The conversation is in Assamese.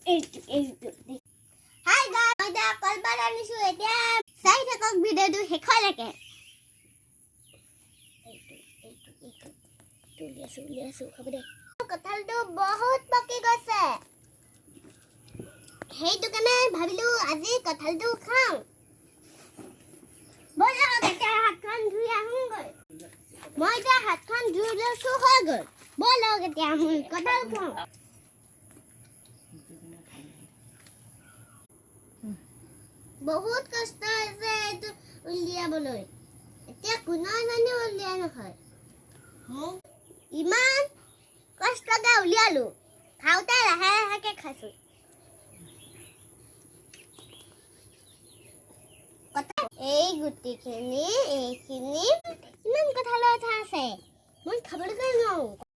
হাই গাইস, মই দা কলবাৰ আনিছো এতিয়া চাই থাকক ভিডিওটো শেষলৈকে। তুলিয়াছো খাব দে। কঁঠালটো বহুত পকি গৈছে, সেইটো কাৰণে ভাবিলো আজি কঁঠালটো খাওঁ। ব'লক এতিয়া হাতখন ধুই আহোঁগৈ। মই এতিয়া হাতখন ধুই লৈছো, হৈ গ'ল। ব'লক এতিয়া মই কঁঠাল খাওঁ। বহুত কষ্ট হৈছে এইটো উলিয়াবলৈ, এতিয়া কোনেও জানি উলিয়াই নহয়। ইমান কষ্টকে উলিয়ালো, খাওঁতে লাহে লাহেকে খাইছো। এই গুটিখিনি এইখিনি ইমান কঁঠালৰ আঠা আছে, মই খাবলৈ নোৱাৰো।